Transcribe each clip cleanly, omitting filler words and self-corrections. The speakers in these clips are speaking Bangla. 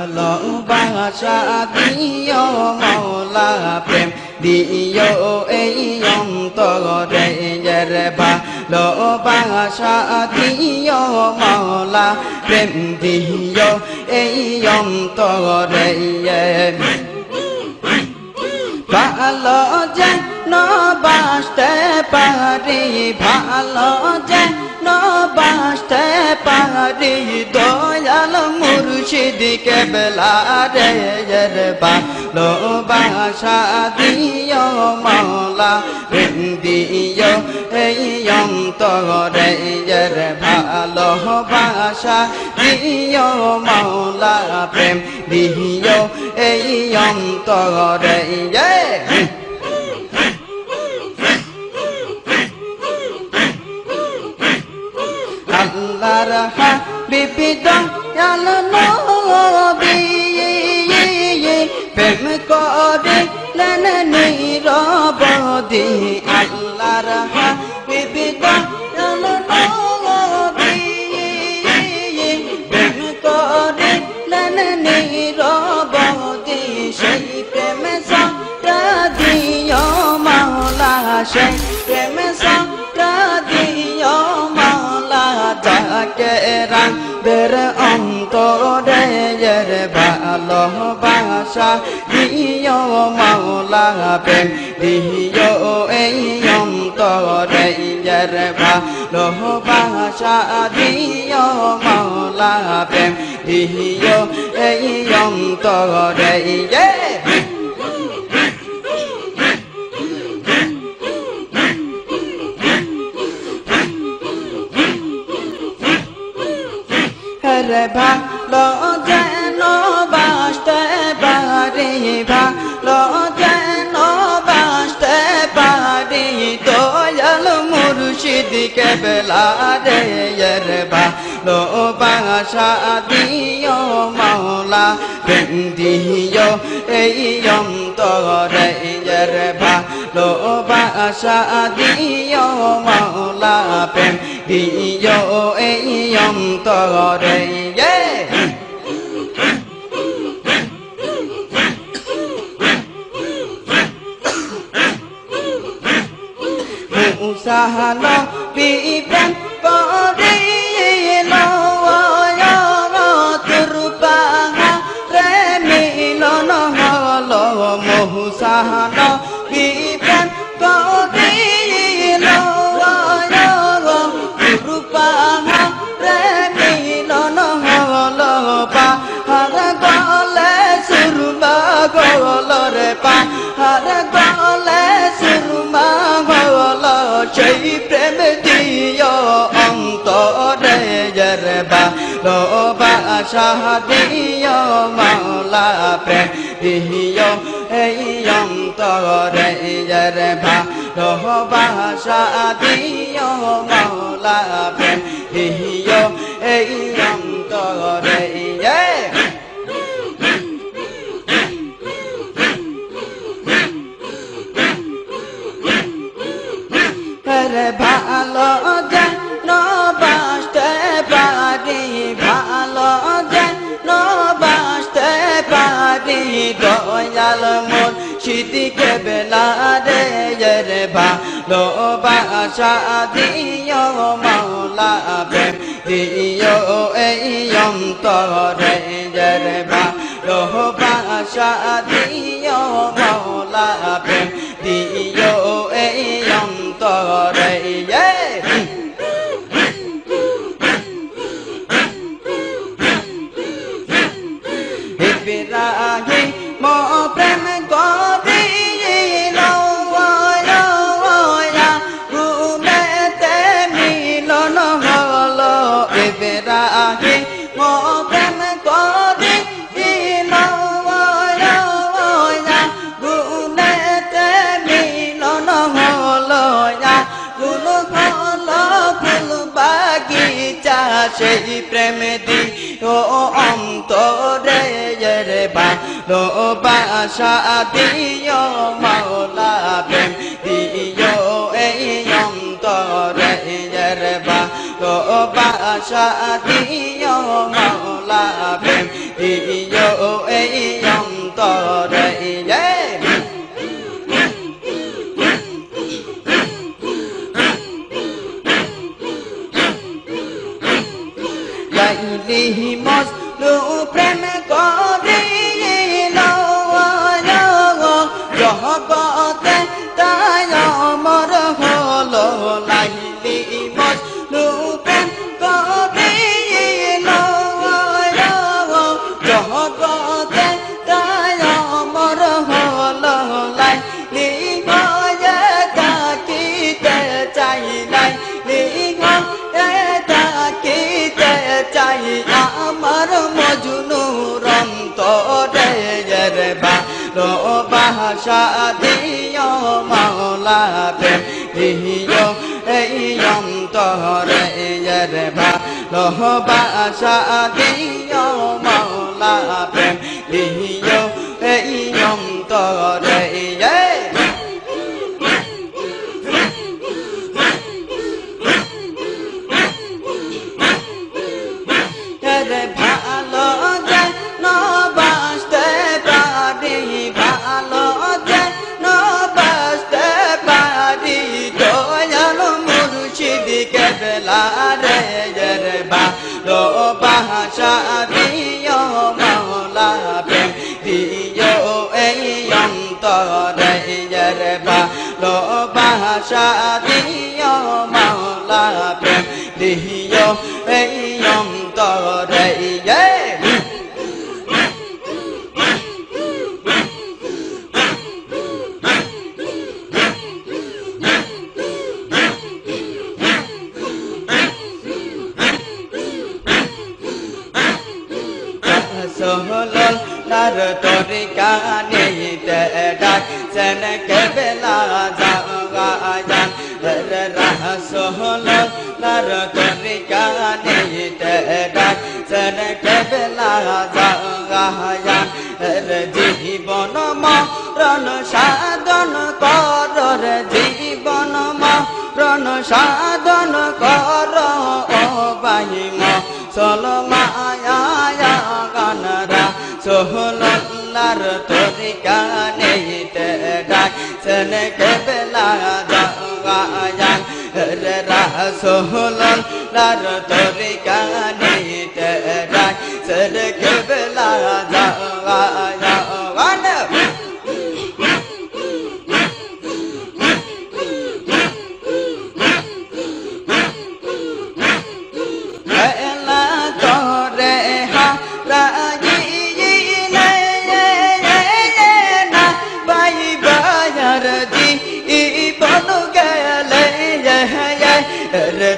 ভালোবাসা দিও মাওলা প্রেম দিও এই অন্তরে রে ভালোবাসা দিও মাওলা প্রেম দিও এই অন্তরে ভালো যেন বাসতে পারি ভালো যেন বাসতে পারি দয়াল মুর্শিদ কেবলা রে ভালোবাসা দিও মাওলা প্রেম দিও এই অন্তরে ভালোবাসা দিও মাওলা প্রেম দিও এই অন্তরে আল্লাহর হাবিব দয়াল নবী প্রেম করিলেন নিরবধি আল্লাহর হাবিব দয়াল নবী প্রেম করিলেন নিরবধি সেই প্রেম সারা দিও মাওলা সেই প্রেম সারা দিও মাওলা যাকে রাতের অন্তরে ভালোবাসা দিও মাওলা প্রেম দিও এই অন্তরে ভালোবাসা দিও মাওলা প্রেম দিও এই অন্তরে রে ভালো যেন বাসতে পারি ভালো যেন বাসতে পারি দয়াল মুর্শিদ কেবলা রে ভালোবাসা দিও মাওলা প্রেম দিও এই অন্তরে ভালোবাসা দিও মাওলা প্রেম দিও এই অন্তরে মুসা নবী প্রেম করিল তোর পাহাড়ে মিলন হলো মুসা নবী প্রেম করিল তোর পাহাড়ে মিলন হলো পাহাড় গলে সুরমা গল রে পাহাড় গলে সুরমা গল সেই প্রেম দিও অন্তরে ভালোবাসা দিও মাওলা প্রেম দিও এই অন্তরে ভালোবাসা দিও মাওলা প্রেম দিও এই অন্তরে ভালো যেন বাসতে পারি ভালো যেন বাসতে পারি দয়াল মুর্শিদ কেবলা রে ভালোবাসা দিও মাওলা প্রেম দিও এই অন্তরে ভালোবাসা দিও মাওলা প্রেম দিও এই অন্তরে ইব্রাহিম প্রেম করিল গুনেতে মিলন হলো ইব্রাহিম প্রেম করিল গুনেতে মিলন হলো গুণ হলো ফুল বাগিচা সেই প্রেম দিও অন্তরে ভালোবাসা দিও মাওলা প্রেম দিও এই অন্তরে ভালোবাসা দিও মাওলা প্রেম দিও এই অন্তরে লাইলি মজনু প্রেম করিল জগতে তাই অমর হলো লাইলি মজনু প্রেম করিল জগতে তাই অমর হলো লাইলি গয়ে থাকিতে চাই লাইলি থাকিতে চাই আমার মজনুর অন্তরে রে ভালোবাসা দিও মাওলা প্রেম দিও এই অন্তরে রে ভালোবাসা দিও মাওলা প্রেম দিও এই অন্তরে ভালো যেন বাঁচতে পারি ভালো যেন বাঁচতে পারি দয়াল মুর্শিদ কেবলা রে ভালোবাসা দিও মাওলা প্রেম দিও এই অন্তরে ভালোবাসা দিও মাওলা প্রেম দিও এই অন্তরে সোহলল লার তরিকা নিতে ডাকছেন কেবলা জাগায়ান সোহলল লার তরিকা নিতে ডাকছেন কেবলা জাগায়ান জীবন মরণ সাধন কর জীবন মরণ সাধন কর ও বাহিম চল মায়া গানরা সোহলার তরিকা নিতে ডাকছেন কেবলা জাগায়ান সোহলার তরিকা নিতে ডাকছেন কেবলা জাগায়ান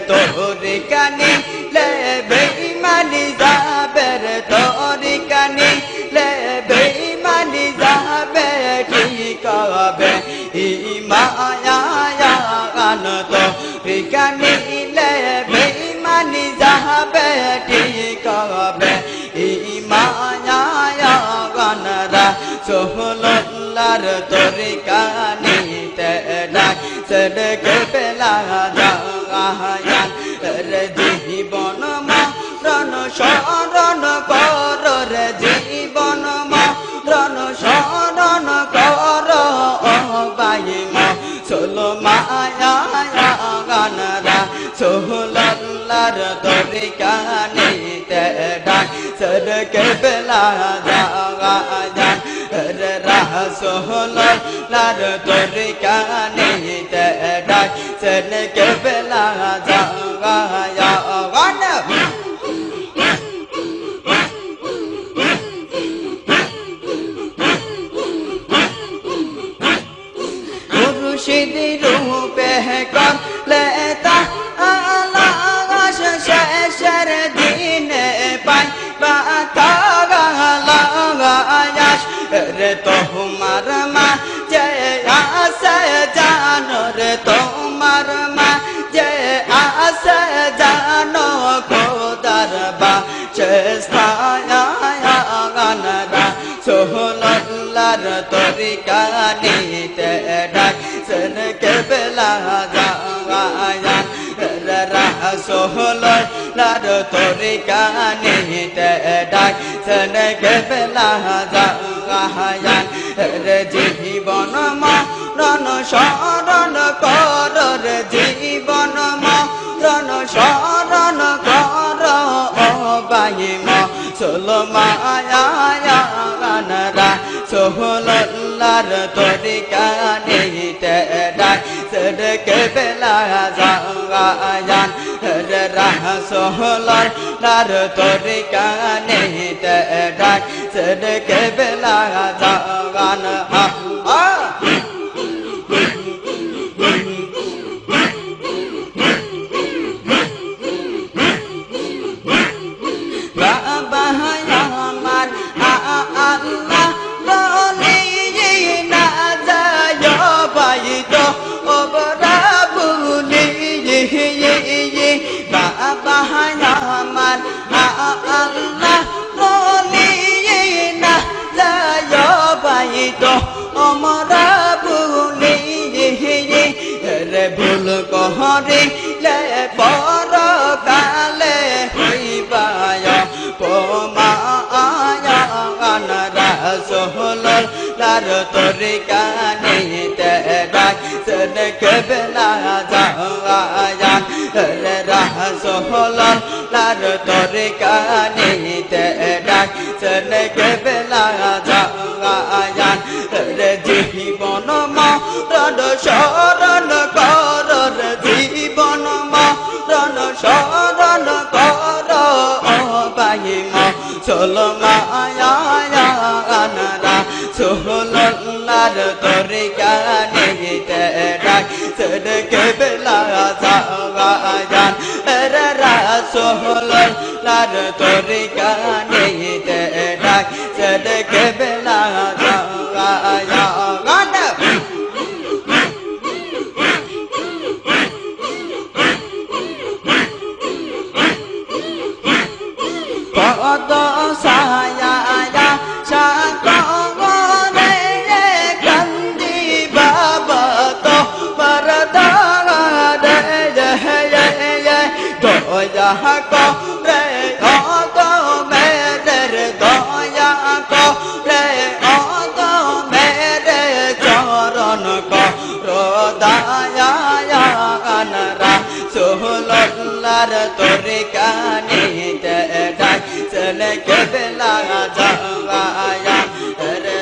তোরি কানি লে বেঈমানি যাবে রে তোরি কানি লে বেঈমানি যাবে ঠিক হবে মায়া গান তোরি কানি লে বেঈমানি যাবে ঠিক হবে মায়া গানরা সোহলার তোরি কানিতে ডাক সদকে পেলা জাগায়ান রে জীবন মরণ শরণ কর রে জীবন মরণ শরণ কর ও বাইম চল মায়া গানরা সোহলার তরিকা নিতে ডাক সদকে পেলা জাগায়ান রে সোহলার তরিকা নিতে ডাক সদকে পেলা জাগায়ান মুর্শিদ রূপে করলে তা আলাশ শেষের দিনে পাই বাতা গালাশ রে তোমার মা যে আসে জানো রে তোমার মা যে আসে জানো খোদার বা চেষ্টায়া গানরা সোহলার তরিকা নিতে ডাক সন কেবলা জাগায়ান Rasulullah Lado torikane tedai seneke bela zangayan জীবন মরণ শরণ কর জীবন মরণ শরণ কর বাহিম সুলমায়ানরা সোহলার তরিকানে তেডাই সদকে বেলা জাগায়ান রাসূলুল্লাহ লার তরিকানে তেডাই সদকে বেলা জাগান ভুল করিলে পরকালে হইবায় পমায়ান রাসূলুল্লাহ লার তরিকানে তেডাই সদকে বেলা জাগায়ান রাসূলুল্লাহ লার তরিকানে তেডাই সদকে বেলা জাগায়ান জীবন মরণ শরণ কর জীবন মরণ শরণ কর বাহিম সুলমায়ানরা সোহলার তরিকানে তেডাই সদকে বেলা জাগায়ান রাসূলুল্লাহর তরিকানে তেডাই সদকে বেলা জাগায়ান পদ সায়া সাকরে কান্দি বাবা তো পরদা রে দয়া করে ও গো মেরে দয়া করে ও গো মেরে চরণ করো দয়ায়ান রাসূলুল্লাহর তরিকানে তেডাই সদকে বেলা জাগায়ান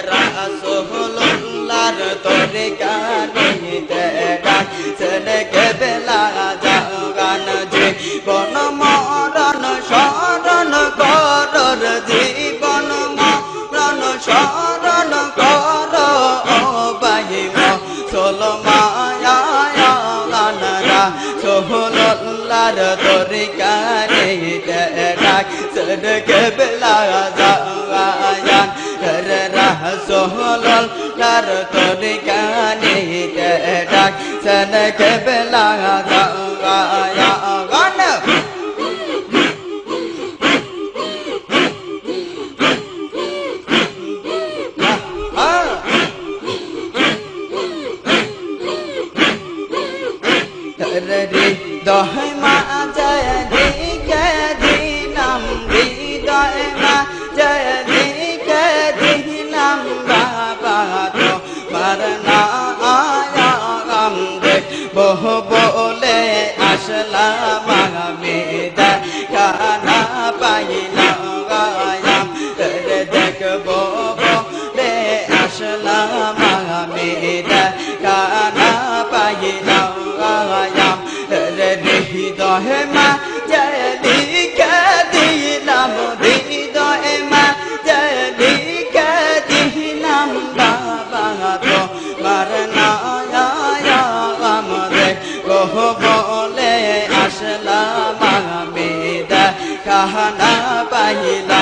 রাসূলুল্লাহর তরিকানে তেডাই সদকে বেলা জাগান জীবন মরণ শরণ কর জীবন মরণ শরণ কর বাহিম সুলমায়ানরা সোহলার তরিকানে তেডাই সদকে বেলা জাগায়ান রাসূলুল্লাহর তরিকানে তেডাই সদকে বেলা জাগায়ান হৃদয় মাঝে দিকে দিলাম হৃদয় মাঝে দিকে দিলাম বাবা তো মারনা আয়াম বহু বলে আসলাম আমি দেখানা পাইলাম গায়াম দেখবো বলে আসলাম আমি দেখানা পাইলাম গায়াম হৃদয় মাঝে দিকে দিলাম হৃদয় মাঝে দিকে দিলাম বাবা তো মারনা আয়াম কহ বলে আসলাম আমি দেখানা পাইলাম